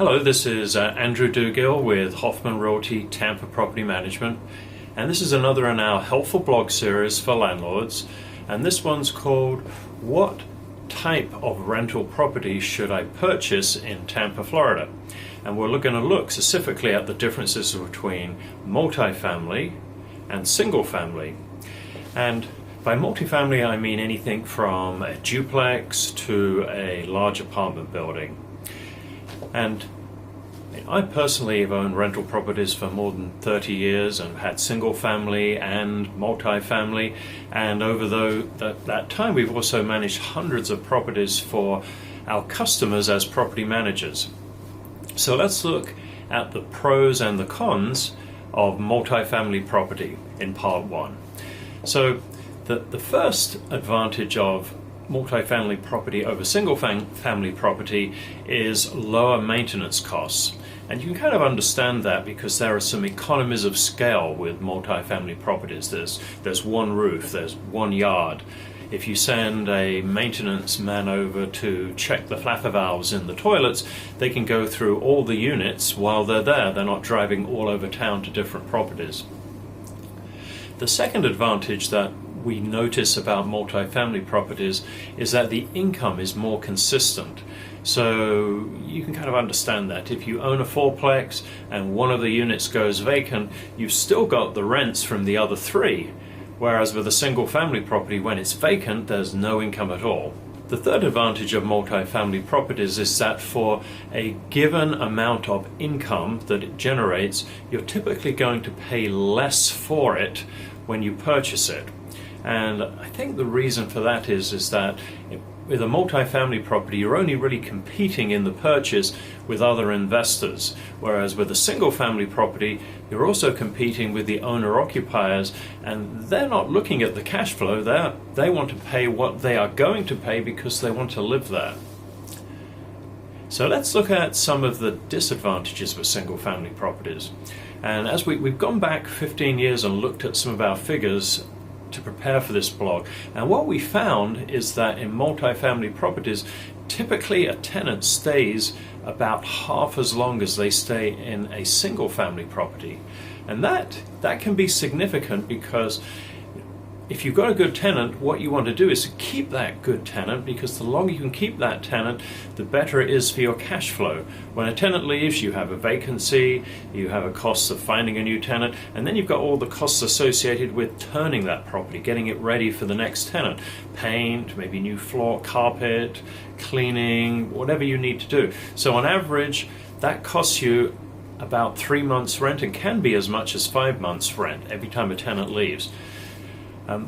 Hello, this is Andrew Dugill with Hoffman Realty Tampa Property Management, and this is another in our helpful blog series for landlords, and this one's called What Type of Rental Property Should I Purchase in Tampa, Florida? And we're going to look specifically at the differences between multifamily and single family. And by multifamily I mean anything from a duplex to a large apartment building. And I personally have owned rental properties for more than 30 years and had single family and multifamily, and over that time we've also managed hundreds of properties for our customers as property managers. So let's look at the pros and the cons of multifamily property in part one. So the first advantage of multifamily property over single family property is lower maintenance costs. And you can kind of understand that because there are some economies of scale with multifamily properties. There's one roof, there's one yard. If you send a maintenance man over to check the flapper valves in the toilets, they can go through all the units while they're there. They're not driving all over town to different properties. The second advantage that we notice about multifamily properties is that the income is more consistent. So you can kind of understand that. If you own a fourplex and one of the units goes vacant, you've still got the rents from the other three. Whereas with a single family property, when it's vacant, there's no income at all. The third advantage of multifamily properties is that for a given amount of income that it generates, you're typically going to pay less for it when you purchase it. And I think the reason for that is that with a multifamily property, you're only really competing in the purchase with other investors, whereas with a single family property, you're also competing with the owner-occupiers, and they're not looking at the cash flow. They want to pay what they are going to pay because they want to live there. So let's look at some of the disadvantages with single family properties. And as we've gone back 15 years and looked at some of our figures to prepare for this blog, and what we found is that in multifamily properties, typically a tenant stays about half as long as they stay in a single family property. And that can be significant because if you've got a good tenant, what you want to do is to keep that good tenant, because the longer you can keep that tenant, the better it is for your cash flow. When a tenant leaves, you have a vacancy, you have a cost of finding a new tenant, and then you've got all the costs associated with turning that property, getting it ready for the next tenant. Paint, maybe new floor, carpet, cleaning, whatever you need to do. So on average, that costs you about 3 months rent and can be as much as 5 months rent every time a tenant leaves.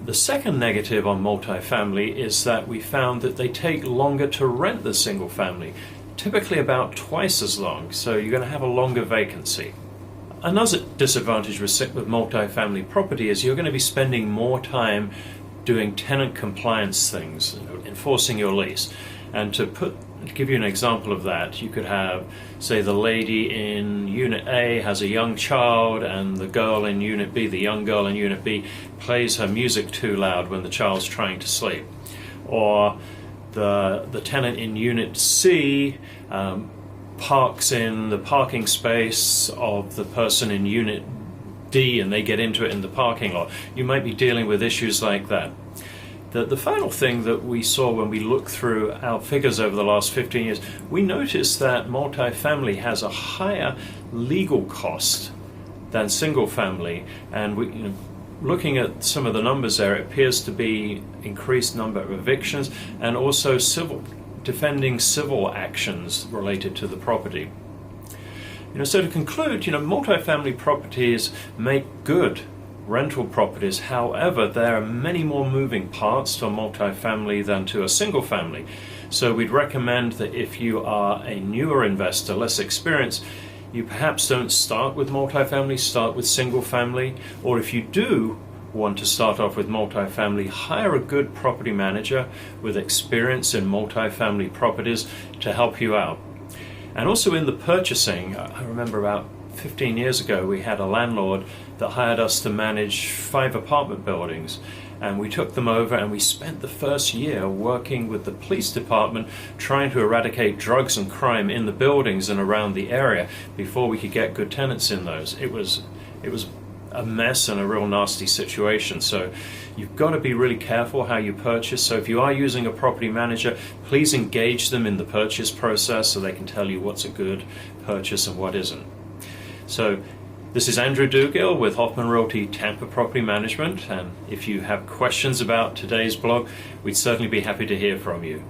The second negative on multifamily is that we found that they take longer to rent the single family, typically about twice as long, so you're going to have a longer vacancy. Another disadvantage with multifamily property is you're going to be spending more time doing tenant compliance things, enforcing your lease. And to give you an example of that, you could have, say, the lady in Unit A has a young child, and the girl in Unit B, the young girl in Unit B, plays her music too loud when the child's trying to sleep. Or the tenant in Unit C parks in the parking space of the person in Unit D, and they get into it in the parking lot. You might be dealing with issues like that. The final thing that we saw when we looked through our figures over the last 15 years, we noticed that multifamily has a higher legal cost than single family. And looking at some of the numbers there, it appears to be increased number of evictions and also defending civil actions related to the property. So to conclude, multifamily properties make good rental properties. However, there are many more moving parts to a multifamily than to a single family. So we'd recommend that if you are a newer investor, less experienced, you perhaps don't start with multifamily, start with single family. Or if you do want to start off with multifamily, hire a good property manager with experience in multifamily properties to help you out. And also in the purchasing, I remember about 15 years ago we had a landlord that hired us to manage 5 apartment buildings, and we took them over and we spent the first year working with the police department trying to eradicate drugs and crime in the buildings and around the area before we could get good tenants in those. It was a mess and a real nasty situation. So you've got to be really careful how you purchase. So if you are using a property manager, please engage them in the purchase process so they can tell you what's a good purchase and what isn't. So this is Andrew Dugill with Hoffman Realty Tampa Property Management, and if you have questions about today's blog, we'd certainly be happy to hear from you.